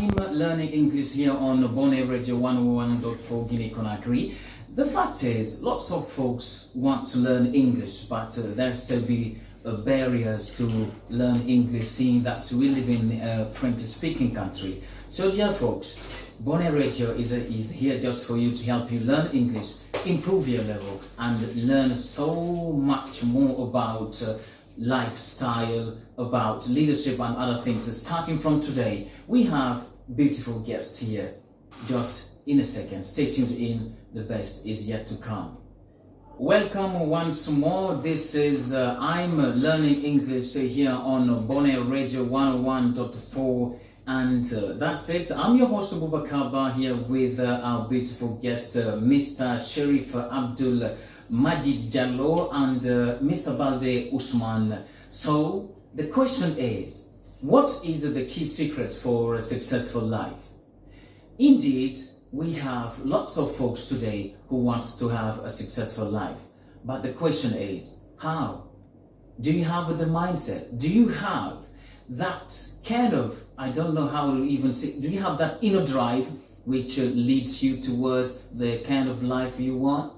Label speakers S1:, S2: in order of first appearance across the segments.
S1: I'm learning English here on Bonnet Radio 101.4 Guinea Conakry. The fact is, lots of folks want to learn English, but there still be barriers to learn English, seeing that we live in a French-speaking country. So dear folks, Bonnet Radio is here just for you to help you learn English, improve your level, and learn so much more about lifestyle, about leadership and other things. Starting from today, we have beautiful guests here. Just in a second, stay tuned in, the best is yet to come. Welcome once more. This is I'm learning English here on Bonnet Radio 101.4, and that's it. I'm your host Boubacar here with our beautiful guest Mr.CHERIF Abdoul Madjid Diallo and Mr. Balde Ousmane. So the question is, what is the key secret for a successful life? Indeed, we have lots of folks today who want to have a successful life. But the question is, how? Do you have the mindset? Do you have that kind of, I don't know how to even say, do you have that inner drive which leads you toward the kind of life you want?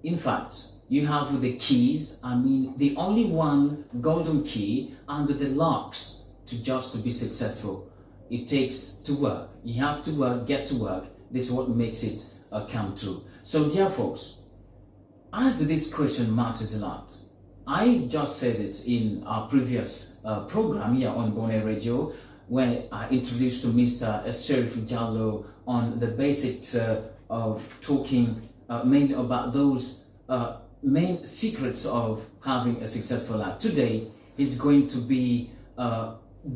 S1: In fact, you have the keys, the only one golden key and the locks to be successful. It takes to work. You have to work, get to work. This is what makes it come true. So dear folks, as this question matters a lot, I just said it in our previous program here on Bonnet Radio, where I introduced to Mr.CHERIF Diallo on the basics of talking mainly about those main secrets of having a successful life. Today is going to be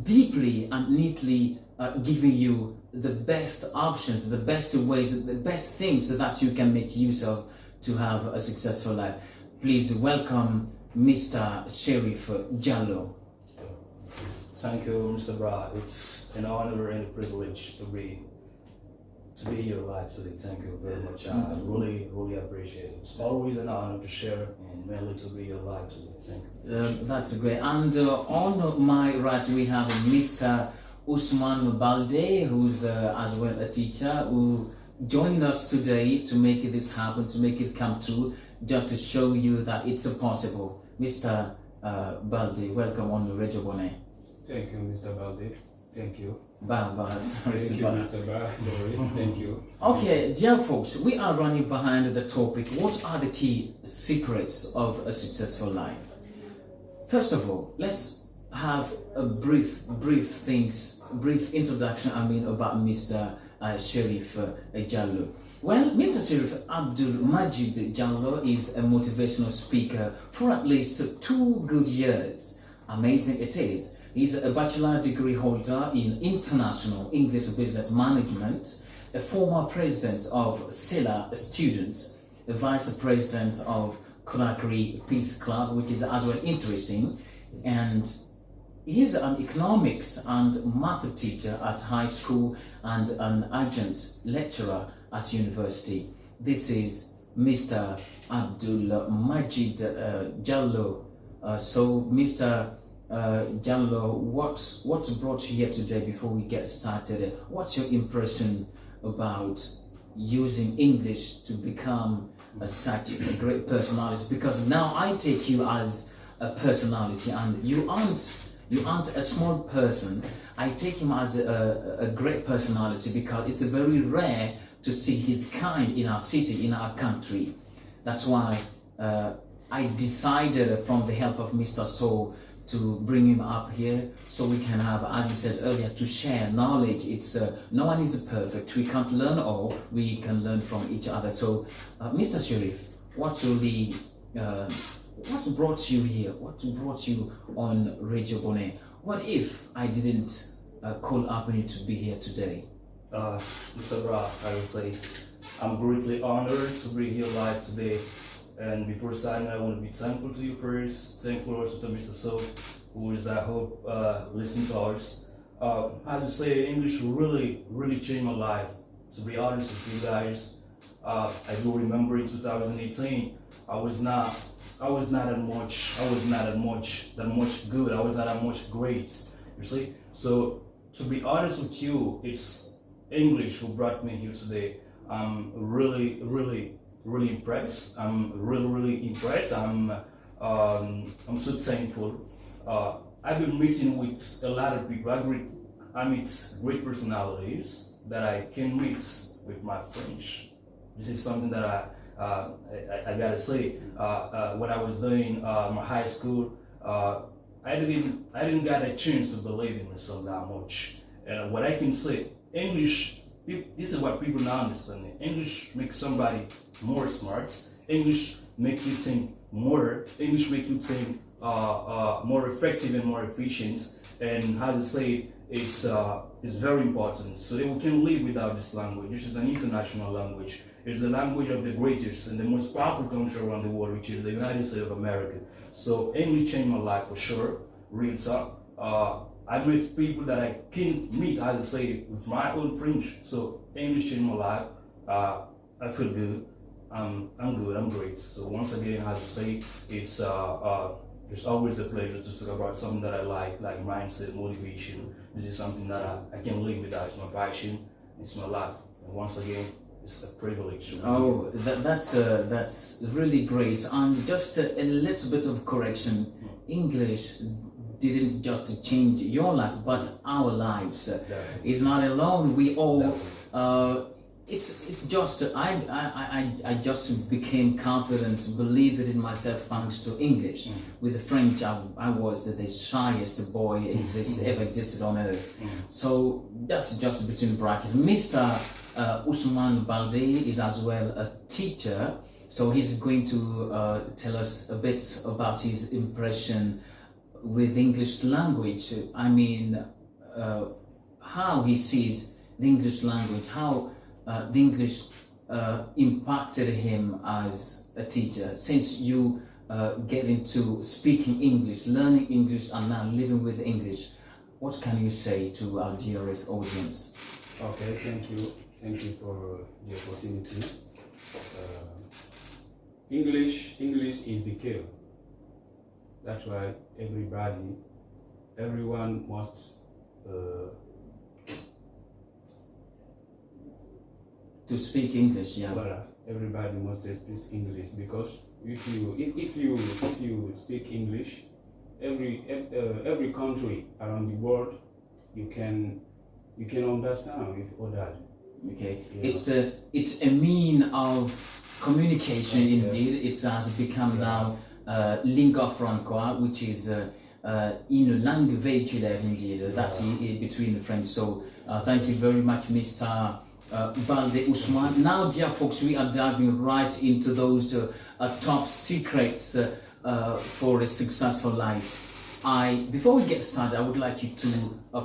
S1: deeply and neatly giving you the best options, the best ways, the best things that you can make use of to have a successful life. Please welcome Mr.CHERIF Diallo.
S2: Thank you, Mr. Bra. It's an honor and a privilege to be here live today. Thank you very much. I really appreciate it. It's always an honor to share and mainly to be here live today. Thank you.
S1: That's great. And on my right we have Mr. Ousmane Balde, who's as well a teacher, who joined us today to make this happen, to make it come true, just to show you that it's possible. Mr. Balde, welcome on the Radio Bonnet.
S3: Thank you, Mr. Balde. Thank you.
S1: Sorry,
S3: Thank you, Mr. Ba. Sorry. Thank you.
S1: Okay, dear folks, we are running behind the topic. What are the key secrets of a successful life? First of all, let's have a brief introduction about Mr. CHERIF Diallo. Well, Mr.CHERIF Abdoul Madjid Diallo is a motivational speaker for at least 2 good years. Amazing it is. He's a bachelor degree holder in International English Business Management, a former president of SELA Students, a vice president of Conakry Peace Club, which is as well interesting, and he's an economics and math teacher at high school and an adjunct lecturer at university. This is Mr. Abdoul Madjid Diallo. So Mr. Diallo, what brought you here today before we get started? What's your impression about using English to become such a great personality? Because now I take you as a personality, and you aren't a small person. I take him as a great personality because it's very rare to see his kind in our city, in our country. That's why I decided, from the help of Mr. So, to bring him up here so we can have, as you said earlier, to share knowledge. It's no one is perfect. We can't learn all. We can learn from each other. So, Mr. CHERIF, what brought you here? What brought you on Radio Bonnet? What if I didn't call upon you to be here today?
S2: Mr. Bra, I will say I'm greatly honored to be here live today. And before starting, I want to be thankful to you first. Thankful also to Mr. So, who is, I hope, listening to us. I have to say, English really changed my life. To be honest with you guys, I do remember in 2018, I was not that much good. I was not that much great. You see, so to be honest with you, it's English who brought me here today. I'm really impressed. I'm really impressed. I'm so thankful. I've been meeting with a lot of people. I meet great personalities that I can meet with my French. This is something that I gotta say. When I was doing my high school, I didn't get a chance to believe in myself that much. And what I can say, English, this is what people now understand. English makes somebody more smart. English make you think more. English make you think more effective and more efficient. And how to say it's very important. So that we can live without this language. This is an international language. It's the language of the greatest and the most powerful country around the world, which is the United States of America. So English changed my life for sure. Real talk. I met people that I can't meet, how to say, with my own French. So English changed my life. I feel good. I'm good. I'm great. So once again, how to say, it's always a pleasure to talk about something that I like mindset, motivation. This is something that I can live without. It's my passion. It's my life. And once again, it's a privilege.
S1: Oh, that's really great. And just a little bit of correction. English didn't just change your life, but our lives. It's not alone. We all. It's just I just became confident, believed in myself thanks to English. With the French, I was the shyest boy ever existed on earth. So that's just between brackets. Mr. Ousmane Balde is as well a teacher, so he's going to tell us a bit about his impression with English language. I mean, how he sees the English language, how the English impacted him as a teacher. Since you get into speaking English, learning English, and now living with English, what can you say to our dearest audience?
S3: Okay, thank you. Thank you for the opportunity. English is the key. That's why everyone must
S1: to speak English, yeah.
S3: Voilà, everybody must speak English, because if you speak English, every country around the world you can understand with others.
S1: Okay,
S3: Yeah.
S1: it's a mean of communication indeed. It has become now lingua franca, which is une langue véhiculaire indeed. That's between the French. So thank you very much, Mr. Balde Ousmane. Now, dear folks, we are diving right into those top secrets for a successful life. Before we get started, I would like you to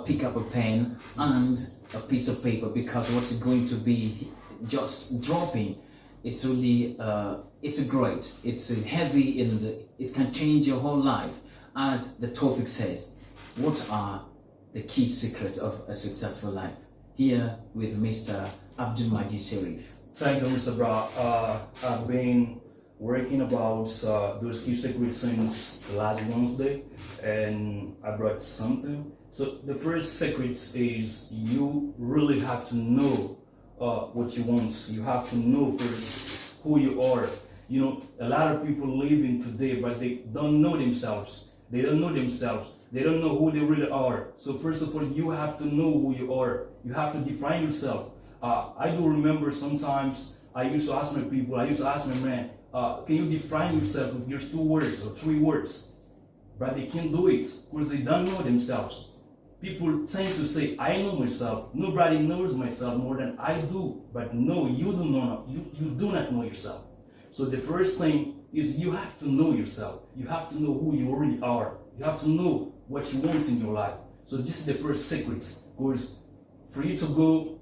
S1: pick up a pen and a piece of paper, because what's going to be just dropping, it's really it's great, it's heavy, and it can change your whole life. As the topic says, what are the key secrets of a successful life? Here with Mr. Abdoul Madjid Cherif.
S2: Thank you, Mr. Bra. I've been working about those key secrets since last Wednesday, and I brought something. So the first secret is you really have to know what you want. You have to know first who you are. You know, a lot of people living today, but they don't know themselves. They don't know themselves. They don't know who they really are. So first of all, you have to know who you are. You have to define yourself. I do remember sometimes I used to ask my people, I used to ask my man, can you define yourself with just 2 words or 3 words? But they can't do it because they don't know themselves. People tend to say, I know myself. Nobody knows myself more than I do. But no, you do not know yourself. So the first thing is you have to know yourself. You have to know who you really are. You have to know what you want in your life. So this is the first secret. Because for you to go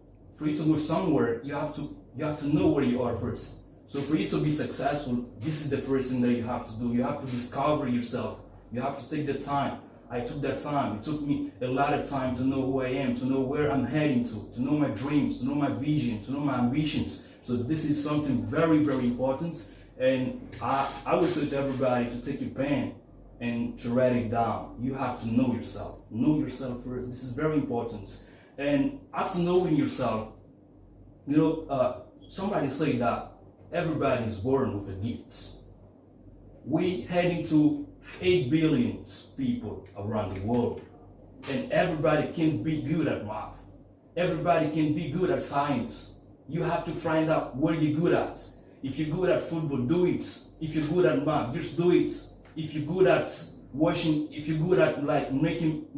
S2: somewhere, you have to know where you are first. So for you to be successful, this is the first thing that you have to do. You have to discover yourself. You have to take the time. I took that time. It took me a lot of time to know who I am, to know where I'm heading to know my dreams, to know my vision, to know my ambitions. So this is something very, very important. And I would say to everybody to take your pen and to write it down. You have to know yourself. Know yourself first. This is very important. And after knowing yourself, somebody say that everybody is born with a gift. We heading to 8 billion people around the world, and everybody can be good at math. Everybody can be good at science. You have to find out where you're good at. If you're good at football, do it. If you're good at math, just do it. If you're good at watching, if you're good at like making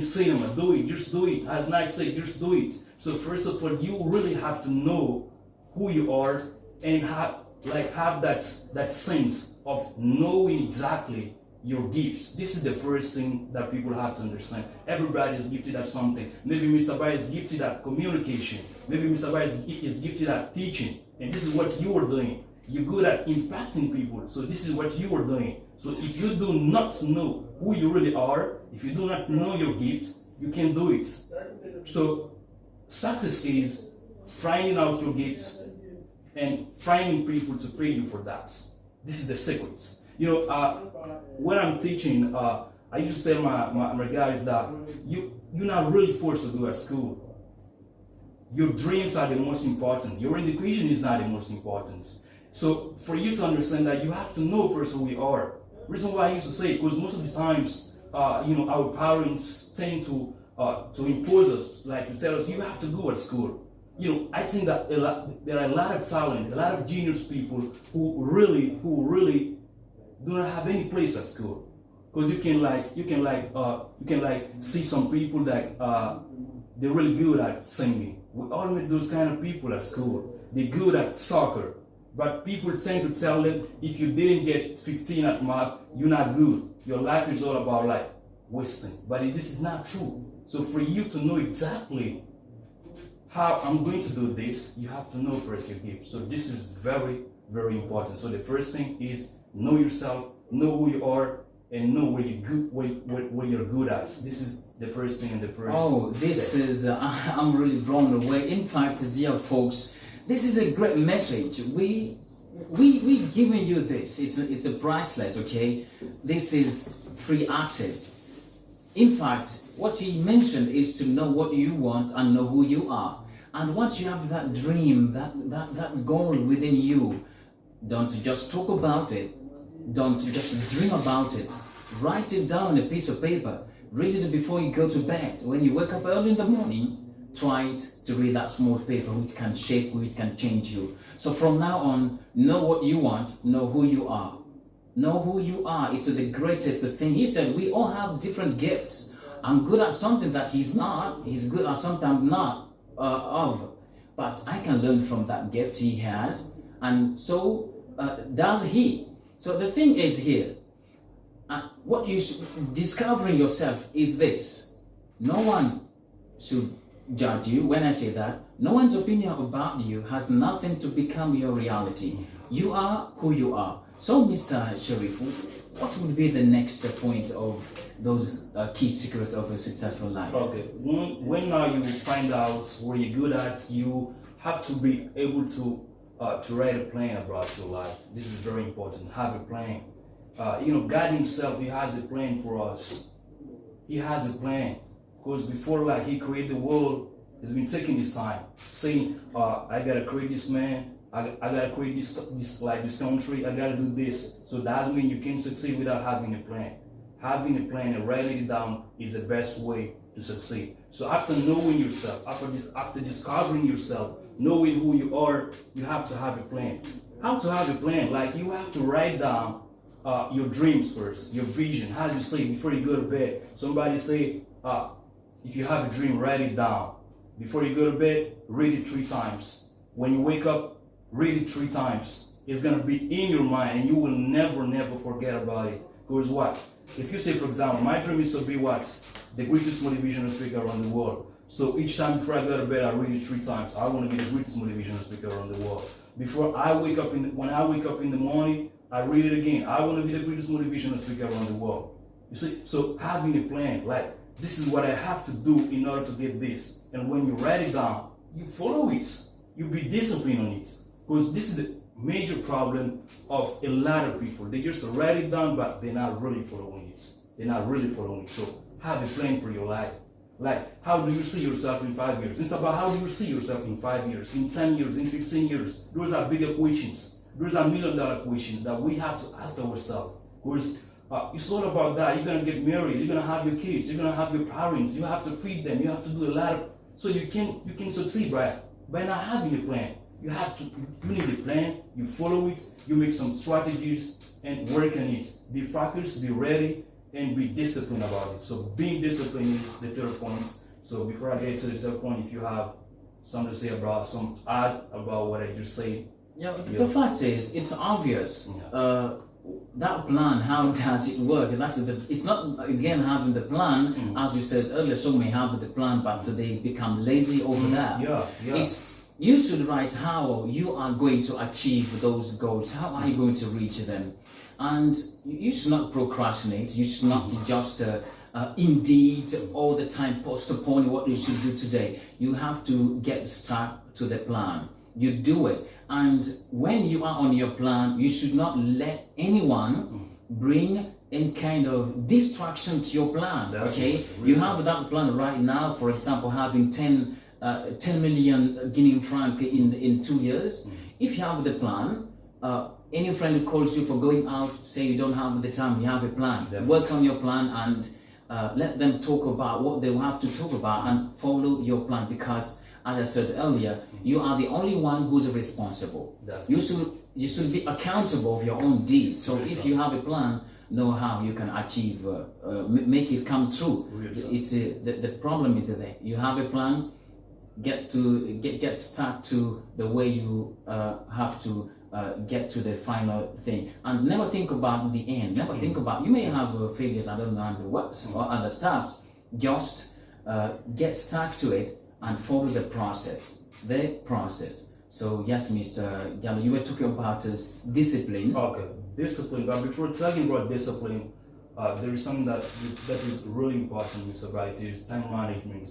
S2: cinema, do it. Just do it. As Nike said, just do it. So first of all, you really have to know who you are and have that sense of knowing exactly your gifts. This is the first thing that people have to understand. Everybody is gifted at something. Maybe Mr. Bai is gifted at communication. Maybe Mr. Bai is gifted at teaching. And this is what you are doing. You're good at impacting people. So this is what you are doing. So if you do not know who you really are, if you do not know your gifts, you can't do it. So success is finding out your gifts and finding people to pay you for that. This is the secret. When I'm teaching, I used to tell my guys that you're not really forced to go at school. Your dreams are the most important. Your education is not the most important. So for you to understand that, you have to know first who we are. Reason why I used to say, because most of the times, our parents tend to impose us, like to tell us, you have to go at school. I think that there are a lot of talent, a lot of genius people who really do not have any place at school. Because you can see some people that they're really good at singing. We all meet those kind of people at school. They're good at soccer. But people tend to tell them, if you didn't get 15 at math, you're not good. Your life is all about wasting. But this is not true. So for you to know exactly how I'm going to do this, you have to know first your gift. So this is very, very important. So the first thing is know yourself, know who you are, and know where you're good at. This is the first thing and the first.
S1: Oh, this
S2: step.
S1: is I'm really blown away. In fact, dear folks, this is a great message. We giving you this. It's a priceless. Okay, this is free access. In fact, what he mentioned is to know what you want and know who you are. And once you have that dream, that goal within you, don't just talk about it. Don't just dream about it. Write it down on a piece of paper. Read it before you go to bed. When you wake up early in the morning, try to read that small paper which can shape, which can change you. So from now on, know what you want, know who you are. Know who you are. It's the greatest thing. He said we all have different gifts. I'm good at something that he's not. He's good at something I'm not of. But I can learn from that gift he has. And so does he. So the thing is here, what you should, discovering yourself is this. No one should judge you. When I say that, no one's opinion about you has nothing to become your reality. You are who you are. So Mr. Cherif, what would be the next point of those key secrets of a successful life?
S2: Okay, when now you find out where you're good at, you have to be able to write a plan about your life. This is very important. Have a plan. God himself, he has a plan for us. He has a plan. Because before he created the world, he's been taking his time, saying, I gotta create this man, I gotta create this country, I gotta do this. So that means you can't succeed without having a plan. Having a plan and writing it down is the best way to succeed. So after knowing yourself, after discovering yourself, knowing who you are, you have to have a plan. How to have a plan? You have to write down your dreams first, your vision. How do you say before you go to bed? Somebody say, if you have a dream, write it down. Before you go to bed, read it 3 times. When you wake up, read it 3 times. It's gonna be in your mind and you will never forget about it. Because what? If you say, for example, my dream is to be the greatest motivational speaker around the world. So each time before I go to bed, I read it 3 times. I want to be the greatest motivational speaker around the world. When I wake up in the morning, I read it again. I want to be the greatest motivational speaker around the world. You see, so having a plan, this is what I have to do in order to get this. And when you write it down, you follow it. You be disciplined on it. Because this is major problem of a lot of people. They just write it down, but they're not really following it. They're not really following it. So have a plan for your life. Like, how do you see yourself in 5 years? It's about how do you see yourself in 5 years, in 10 years, in 15 years. Those are bigger questions. Those are million-dollar questions that we have to ask ourselves. Because it's all about that. You're gonna get married. You're gonna have your kids. You're gonna have your parents. You have to feed them. You have to do a lot of. So you can succeed by not having a plan. You need a plan. You follow it. You make some strategies and work on it. Be focused. Be ready. And be disciplined about it. So being disciplined is the third point. So before I get to the third point, if you have something to say about about what I just said.
S1: Yeah, the fact is, it's obvious. That plan, how does it work? It's not, again, having the plan, as you said earlier, some may have the plan, but they become lazy over that. You should write how you are going to achieve those goals. How are you going to reach them? And you should not procrastinate. You should not just indeed all the time postpone what you should do today. You have to get stuck to the plan. You do it. And when you are on your plan, you should not let anyone bring any kind of distraction to your plan. Okay? You have that plan right now, for example, having 10 million Guinean franc in 2 years. If you have the plan, any friend who calls you for going out, say you don't have the time, you have a plan. Work on your plan and let them talk about what they will have to talk about and follow your plan, because as I said earlier, you are the only one who's responsible. You should be accountable of your own deeds. So if you have a plan, know how you can achieve, make it come true. It's the problem is that you have a plan, get stuck to the way you have to get to the final thing, and never think about the end. Never think about, you may have failures, I don't know, under what or other stuffs. Just get stuck to it and follow the process. So yes, Mr. Diallo, you were talking about discipline.
S2: Okay, discipline. But before talking about discipline, there is something that is really important, Mr. Bright, is time management.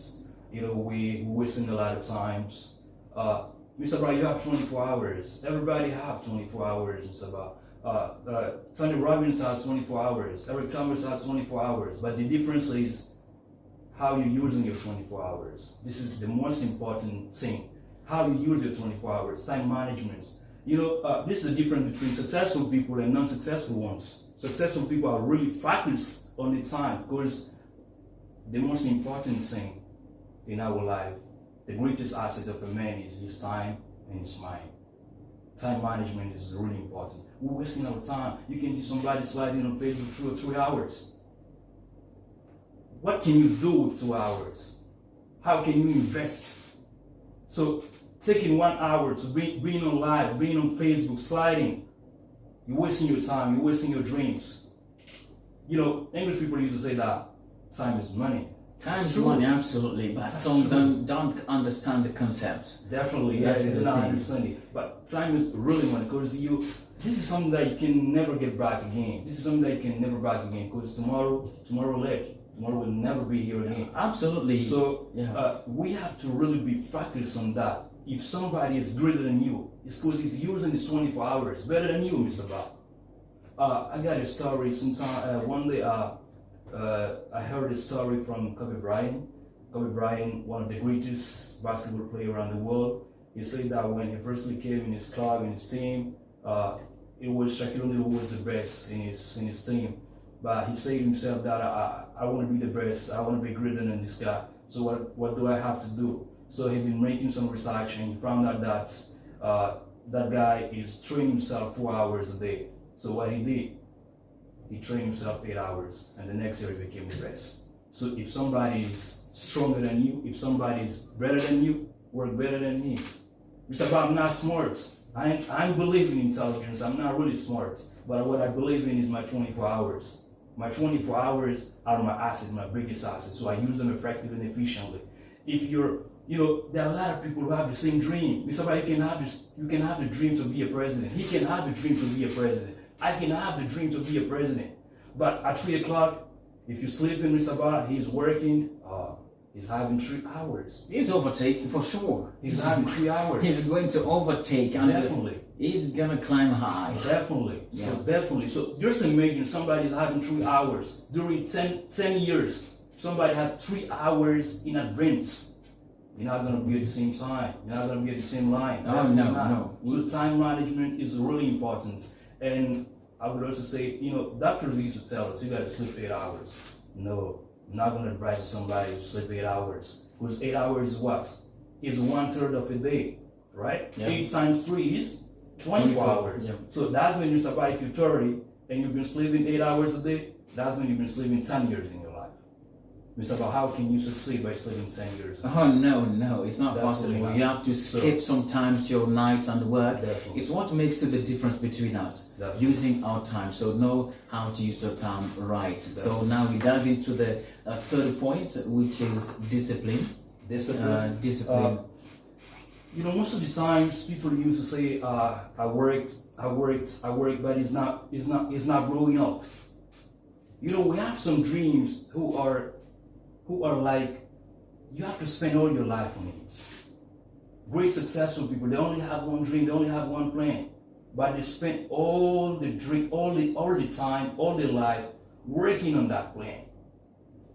S2: You know, we wasting a lot of times. Mr. Bright, you have 24 hours. Everybody have 24 hours, Mr. Bright. Tony Robbins has 24 hours. Eric Thomas has 24 hours. But the difference is how you're using your 24 hours. This is the most important thing. How you use your 24 hours, time management. You know, this is the difference between successful people and non-successful ones. Successful people are really focused on the time, because the most important thing in our life, the greatest asset of a man is his time and his mind. Time management is really important. We're wasting our time. You can see somebody sliding on Facebook 2 or 3 hours. What can you do with 2 hours? How can you invest? So taking 1 hour to being on live, being on Facebook, sliding, you're wasting your time, you're wasting your dreams. You know, English people used to say that time is money.
S1: Time is money, absolutely, but some don't understand the concepts.
S2: Definitely, yes, they don't understand it. But time is really money, because this is something that you can never get back again. This is something that you can never back again, because tomorrow left. Tomorrow will never be here again.
S1: Absolutely.
S2: So we have to really be focused on that. If somebody is greater than you, it's because he's using his 24 hours better than you, Mr. Bob. I got a story sometime. One day, I heard a story from Kobe Bryant. Kobe Bryant, one of the greatest basketball players around the world. He said that when he first came in his club, in his team, it was Shaquille O'Neal who was the best in his team. But he said himself that I want to be the best. I want to be greater than this guy. So what do I have to do? So he's been making some research, and he found out that that guy is training himself 4 hours a day. So what he did, he trained himself 8 hours, and the next year he became the best. So if somebody is stronger than you, if somebody is better than you, work better than him. It's about not smart. I believe in intelligence. I'm not really smart, but what I believe in is my 24 hours. My 24 hours are my asset, my biggest asset, so I use them effectively and efficiently. If there are a lot of people who have the same dream. Mr. Bright, you can have the dream to be a president. He can have the dream to be a president. I can have the dream to be a president. But at 3 o'clock, if you sleep in Mr. Bright, he's working. He's having 3 hours.
S1: He's overtaking for sure.
S2: He's having 3 hours.
S1: He's going to overtake and
S2: Definitely.
S1: he's gonna climb high.
S2: Definitely.
S1: Yeah.
S2: So definitely. So just imagine somebody having 3 hours during 10 years. Somebody has 3 hours in advance. You're not gonna be at the same time. You're not gonna be at the same line.
S1: Oh,
S2: Definitely
S1: no,
S2: not.
S1: no.
S2: So time management is really important. And I would also say, doctors used to tell us you gotta sleep 8 hours. No, I'm not gonna advise somebody to sleep 8 hours. Because 8 hours is what? Is 1/3 of a day, right?
S1: Yeah.
S2: 8 times 3 is 24 hours.
S1: Yeah.
S2: So that's when you're surviving if you're 30 and you've been sleeping 8 hours a day, that's when you've been sleeping 10 years in your life. Mr. About how can you succeed by sleeping 10 years?
S1: Oh no, it's not
S2: Definitely
S1: possible.
S2: not.
S1: You have to skip sometimes your nights and work.
S2: Definitely.
S1: It's what makes the difference between us.
S2: Definitely.
S1: Using our time. So know how to use your time right. So now we dive into the third point, which is discipline.
S2: Discipline.
S1: Discipline.
S2: Most of the times people used to say, I worked, but it's not growing up. We have some dreams who are like, you have to spend all your life on it. Great successful people, they only have one dream, they only have one plan, but they spend all the time, all their life working on that plan,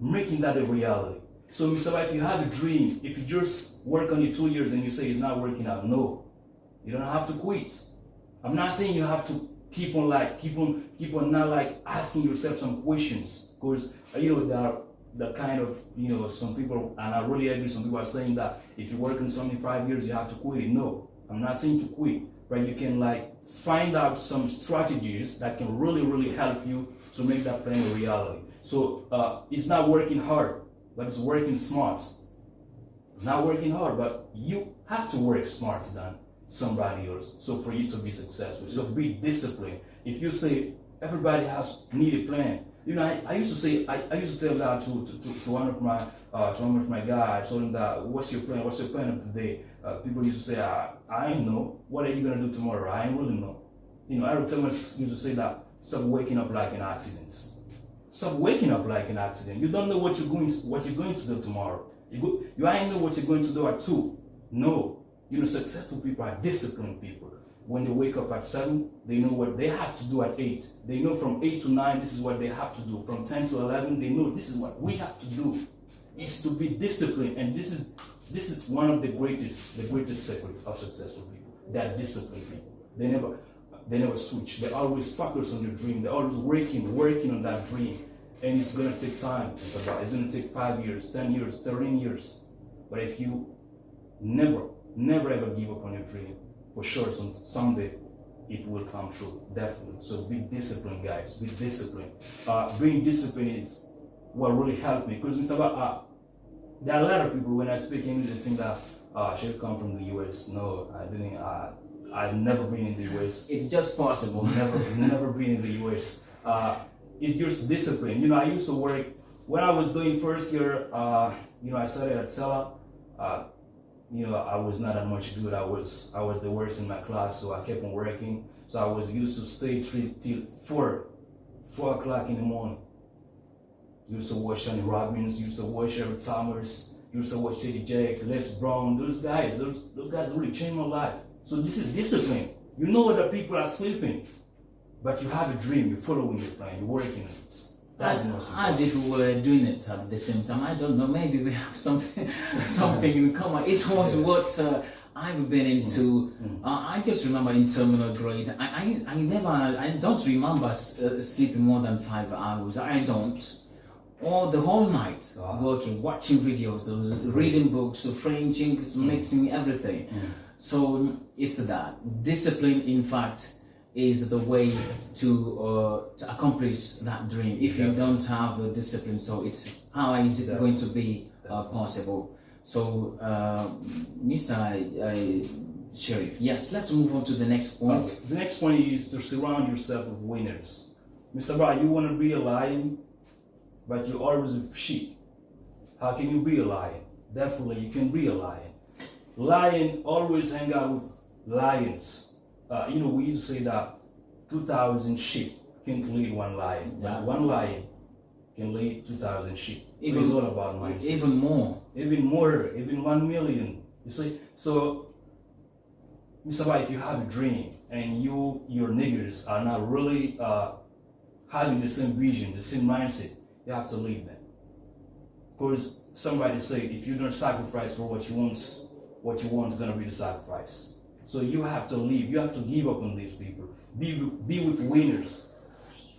S2: making that a reality. So, Mr. White, if you have a dream, if you just work on it 2 years and you say it's not working out, no, you don't have to quit. I'm not saying you have to keep on not like asking yourself some questions, because there are the kind of some people, and I really agree, some people are saying that if you work on something 5 years you have to quit it. No, I'm not saying to quit, but you can find out some strategies that can really help you to make that plan a reality. So it's not working hard, but it's working smart. It's not working hard, but you have to work smarter than somebody else. So for you to be successful, so be disciplined. If you say everybody need a plan, I used to tell that to one of my guys. I told him that, what's your plan? What's your plan of the day? People used to say, I ain't know. What are you gonna do tomorrow? I ain't really know. Every time I used to say that, stop waking up like an accident. Stop waking up like an accident. You don't know what you're going to do tomorrow. You ain't know what you're going to do at 2. No. Successful people are disciplined people. When they wake up at 7, they know what they have to do at 8. They know from 8 to 9, this is what they have to do. From 10 to 11, they know this is what we have to do. It's to be disciplined, and this is one of the greatest secrets of successful people. They are disciplined people. They never switch. They always focus on their dream. They're always working on that dream. And it's gonna take time. It's gonna take 5 years, 10 years, 13 years. But if you never ever give up on your dream, for sure someday it will come true, definitely. So be disciplined, guys. Be disciplined. Being disciplined is what really helped me, because there are a lot of people, when I speak English, they think that Chérif come from the US. No, I didn't. I've never been in the US.
S1: It's just possible.
S2: Never been in the US. It's just discipline. I used to work when I was doing first year. I started at Sella. I was not that much good. I was the worst in my class, so I kept on working. So I was used to stay till 4 o'clock in the morning. Used to watch Johnny Robbins, used to watch Eric Thomas, used to watch Teddy Jake, Les Brown. Those guys really changed my life. So this is discipline. You know that people are sleeping, but you have a dream. You're following the plan. You're working on it.
S1: As if we were doing it at the same time. I don't know, maybe we have something in common. It was what I've been into. I just remember in terminal grade, I don't remember sleeping more than 5 hours. I don't. Or the whole night working, watching videos, reading books, Frenching, mixing everything. So it's that. Discipline, in fact, is the way to accomplish that dream. If you don't have a discipline, so it's how is it going to be possible? So, Mr. Cherif, yes, let's move on to the next point.
S2: The next point is to surround yourself with winners. Mr. Bra, you want to be a lion, but you're always a sheep. How can you be a lion? Definitely, you can be a lion. Lion always hang out with lions. We used to say that 2,000 sheep can't lead one lion.
S1: Yeah.
S2: But one lion can lay 2,000 sheep. So
S1: Even-
S2: it's all about mindset.
S1: Even more.
S2: Even more, even 1 million. You see? So, Mr. Ba, if you have a dream and your niggas are not really having the same vision, the same mindset, you have to leave them. Because somebody said, if you don't sacrifice for what you want is gonna be the sacrifice. So you have to leave. You have to give up on these people. Be with winners.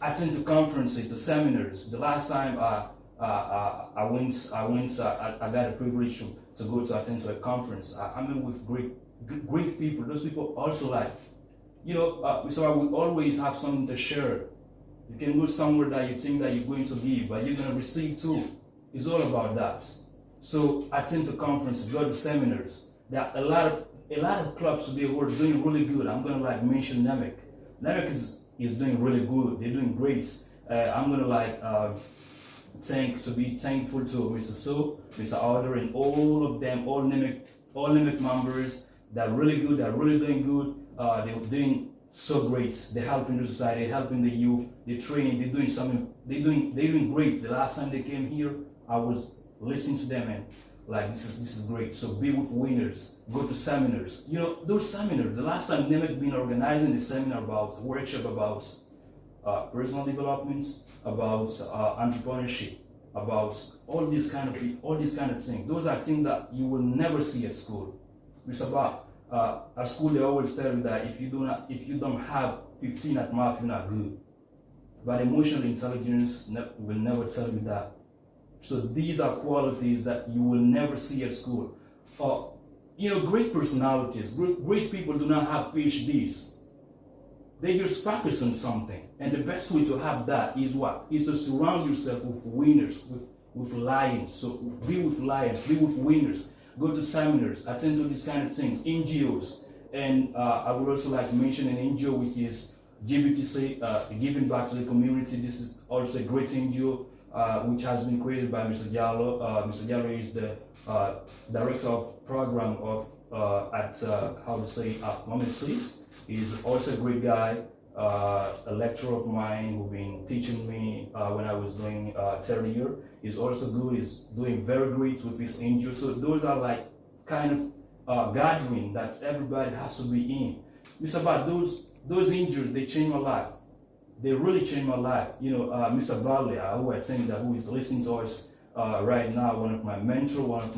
S2: Attend to conferences, to seminars. The last time I got a privilege to go to attend to a conference. I met with great people. Those people also like, so we always have something to share. You can go somewhere that you think that you're going to give, but you're gonna receive too. It's all about that. So attend to conferences, go to seminars. There are a lot of clubs today who are doing really good. I'm gonna mention NEMEC. NEMEC is doing really good. They're doing great. I'm gonna be thankful to Mr. So, Mr. Alder, and all of them, all NEMEC members. They're really good. They're really doing good. They're doing so great. They're helping the society, helping the youth. They're training. They're doing something. They're doing great. The last time they came here, I was listening to them and this is great. So be with winners. Go to seminars. Those seminars. The last time NEMEC been organizing a seminar about workshop about personal development, about entrepreneurship, about all these kind of things. Those are things that you will never see at school. Mr. Ba, at school they always tell you that if you don't have 15 at math, you're not good. But emotional intelligence will never tell you that. So these are qualities that you will never see at school. Great personalities, great people do not have PhDs. They just focus on something. And the best way to have that is what? Is to surround yourself with winners, with lions. So be with lions, be with winners. Go to seminars, attend to these kind of things, NGOs. And I would also like to mention an NGO which is GBTC, Giving Back to the Community. This is also a great NGO. Which has been created by Mr. Diallo. Mr. Diallo is the director of program at Moment 6. He's also a great guy, a lecturer of mine who's been teaching me when I was doing third year. He's also good. He's doing very great with his NGO. So those are kind of gathering that everybody has to be in. Mr. Ba, those NGOs, they changed my life. They really changed my life. Mr. Bradley, who I think that who is listening to us right now, one of my mentors, one of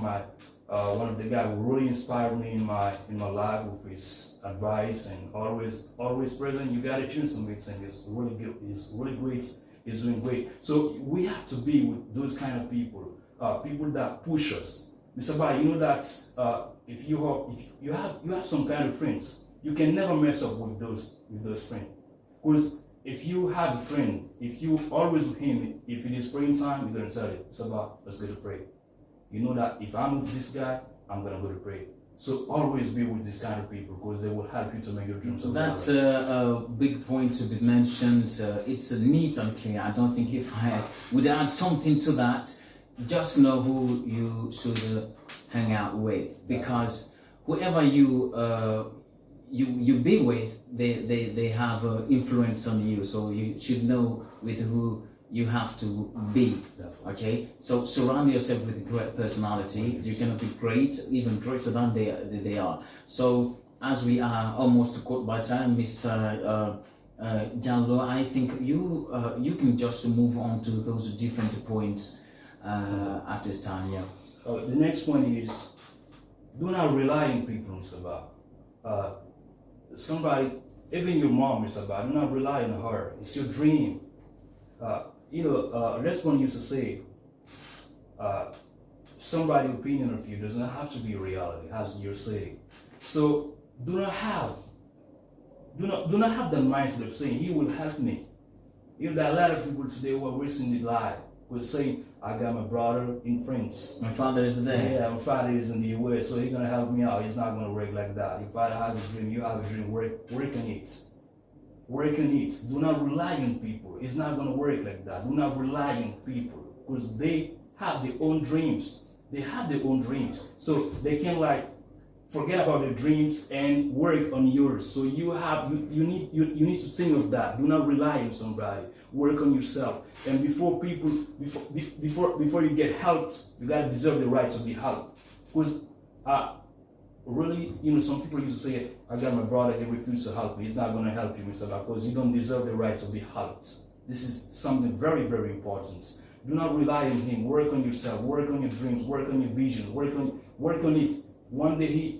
S2: the guys who really inspired me in my life with his advice and always present. You got a chance to meet him. It's really good. It's really great. He's doing great. So we have to be with those kind of people, people that push us. Mr. Ba, you know that if you have some kind of friends, you can never mess up with those friends. Because if you have a friend, if you always with him, if it is praying time, you're gonna tell it, it's about let's go to pray. You know that if I'm with this guy, I'm gonna go to pray. So always be with this kind of people because they will help you to make your dreams.
S1: That's a big point to be mentioned. It's neat and clear. I don't think if I would add something to that, just know who you should hang out with, because whoever you be with, they have influence on you, so you should know with who you have to be. Okay, so surround yourself with a great personality. You're gonna be great, even greater than they are. So as we are almost caught by time, Mr. Diallo, I think you can just move on to those different points at this time. Yeah.
S2: The next point is do not rely on people, Mr. Ba. Somebody, even your mom, Mr. Ba, do not rely on her. It's your dream. Respond used to say, somebody's opinion of you does not have to be a reality, as you're saying. So do not have the mindset of saying he will help me. There are a lot of people today who are recently lied, who are saying, I got my brother in France.
S1: My father is there.
S2: Yeah, my father is in the US, so he's gonna help me out. He's not gonna work like that. Your father has a dream, you have a dream, work on it. Work on it. Do not rely on people. It's not gonna work like that. Do not rely on people because they have their own dreams. They have their own dreams. So they can forget about the dreams and work on yours. So you need to think of that. Do not rely on somebody. Work on yourself. And before you get helped, you gotta deserve the right to be helped. Because really, some people used to say, I got my brother, he refused to help me. He's not gonna help you, Mr. Because you don't deserve the right to be helped. This is something very, very important. Do not rely on him. Work on yourself. Work on your dreams. Work on your vision. Work on it. One day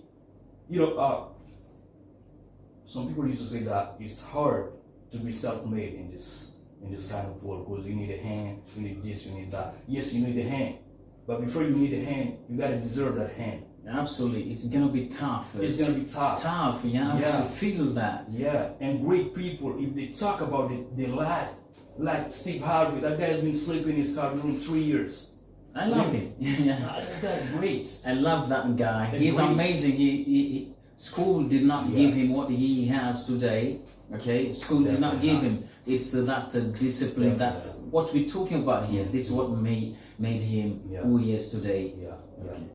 S2: some people used to say that it's hard to be self-made in this kind of world because you need a hand, you need this, you need that. Yes, you need a hand, but before you need a hand, you gotta deserve that hand.
S1: Absolutely, it's gonna be tough.
S2: It's gonna be tough.
S1: Tough, you have to feel that.
S2: Yeah, and great people, if they talk about it, they lie. Like Steve Harvey, that guy has been sleeping in his car during 3 years.
S1: I love him.
S2: This guy's great.
S1: I love that guy. He's
S2: great.
S1: Amazing. He school did not give him what he has today. Okay, school did not give him. It's that discipline. That's what we're talking about here. This is what made him who he is today.
S2: Yeah.
S1: Okay.